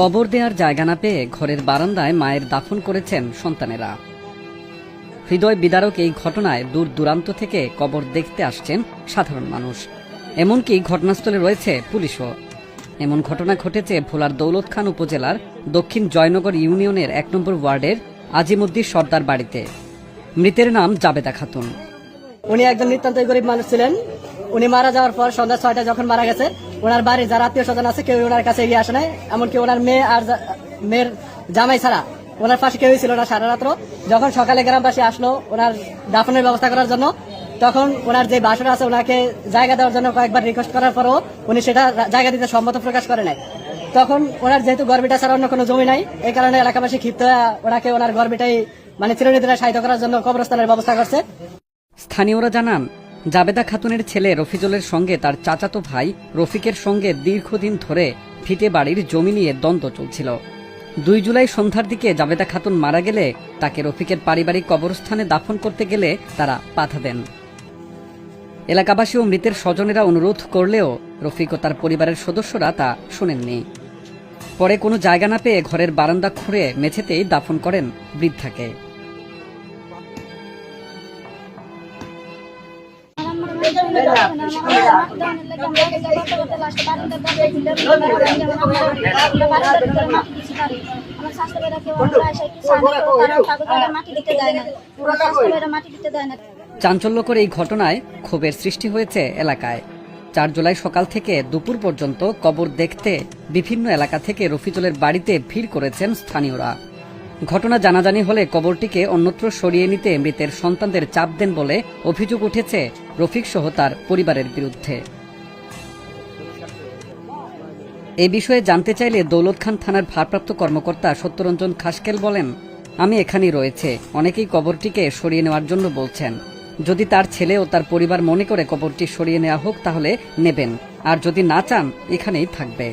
কবর দেওয়ার জায়গা না পেয়ে ঘরের বারান্দায় মায়ের দাফন করেছেন সন্তানেরা। হৃদয় বিদারক এই ঘটনায় দূর দূরান্ত থেকে কবর দেখতে আসছেন সাধারণ মানুষ, এমনকি ঘটনাস্থলে রয়েছে পুলিশও। এমন ঘটনা ঘটেছে ভোলার দৌলত খান উপজেলার দক্ষিণ জয়নগর ইউনিয়নের ১ নম্বর ওয়ার্ডের আজিমুদ্দিন সর্দার বাড়িতে। মৃতের নাম জাবেদা খাতুন। উনি একজন নিতান্ত গরিব মানুষ ছিলেন। উনি মারা যাওয়ার পর সন্ধ্যা ৬টায় যখন মারা গেছে, ওনার বাড়ির যারা আত্মীয় স্বজন আছে কেউ ওনার কাছে এগিয়ে আসে নাই, এমনকি ওনার মেয়ে আর মেয়ের জামাই ছাড়া ওনার পাশে কেউই ছিল না সারা রাত্র। যখন সকালে গ্রামবাসী আসলো ওনার দাফনের ব্যবস্থা করার জন্য, তখন ওনার যে বাসর আছে ওনাকে জায়গা দেওয়ার জন্য কয়েকবার রিকোয়েস্ট করার পরও উনি সেটা জায়গা দিতে সম্মত প্রকাশ করে নাই। তখন ওনার যেহেতু গর্বিটা ছাড়া অন্য কোনো জমি নাই, এই কারণে এলাকাবাসী ক্ষিপ্ত হয়ে ওনাকে ওনার গর্বিটাই চিরনিদ্রায় শায়িত করার জন্য কবরস্থানের ব্যবস্থা করছে। স্থানীয়রা জানান, জাবেদা খাতুনের ছেলে রফিজুলের সঙ্গে তার চাচাতো ভাই রফিকের সঙ্গে দীর্ঘদিন ধরে ভিটে বাড়ির জমি নিয়ে দ্বন্দ্ব চলছিল। ২ জুলাই সন্ধ্যার দিকে জাবেদা খাতুন মারা গেলে তাকে রফিকের পারিবারিক কবরস্থানে দাফন করতে গেলে তারা বাধা দেন। এলাকাবাসী ও মৃতের স্বজনেরা অনুরোধ করলেও রফিক ও তার পরিবারের সদস্যরা তা শোনেননি। পরে কোনো জায়গা না পেয়ে ঘরের বারান্দা খুঁড়ে মেঝেতেই দাফন করেন বৃদ্ধাকে। চাঞ্চল্যকর এই ঘটনায় ক্ষোভের সৃষ্টি হয়েছে এলাকায়। ৪ জুলাই সকাল থেকে দুপুর পর্যন্ত কবর দেখতে বিভিন্ন এলাকা থেকে রফিজুলের বাড়িতে ভিড় করেছেন স্থানীয়রা। ঘটনা জানাজানি হলে কবরটিকে অন্যত্র সরিয়ে নিতে মৃতের সন্তানদের চাপ দেন বলে অভিযোগ উঠেছে রফিক সহ তার পরিবারের বিরুদ্ধে। এই বিষয়ে জানতে চাইলে দৌলত খান থানার ভারপ্রাপ্ত কর্মকর্তা সত্যরঞ্জন খাসকেল বলেন, আমি এখানেই রয়েছে, অনেকেই কবরটিকে সরিয়ে নেওয়ার জন্য বলছেন। যদি তার ছেলে ও তার পরিবার মনে করে কবরটি সরিয়ে নেওয়া হোক তাহলে নেবেন, আর যদি না চান এখানেই থাকবে।